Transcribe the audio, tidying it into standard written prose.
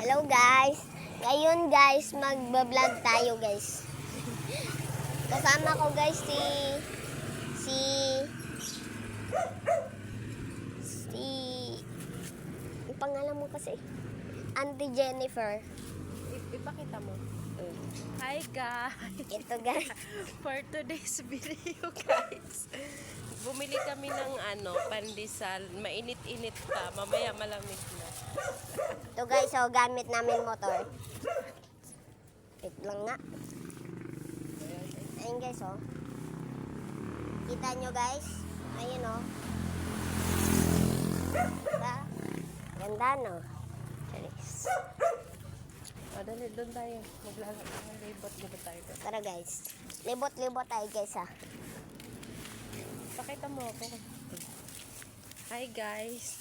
Hello guys. Ngayon guys, magba-vlog tayo guys. Kasama ko guys si ang pangalan mo kasi Auntie Jennifer. Ipakita mo. Hi guys! Ito guys. For today's video guys, bumili kami ng pandesal. Mainit-init pa. Mamaya malamig na. Ito guys, so gamit namin motor. Wait lang nga. Ayun guys, oh. Kita nyo guys? Ayun, oh. Diba? Ganda, no? Charis. O, dali, doon tayo. Libot-libot tayo. Tara guys. Libot-libot tayo guys, ha. Pakita mo ako. Hi guys!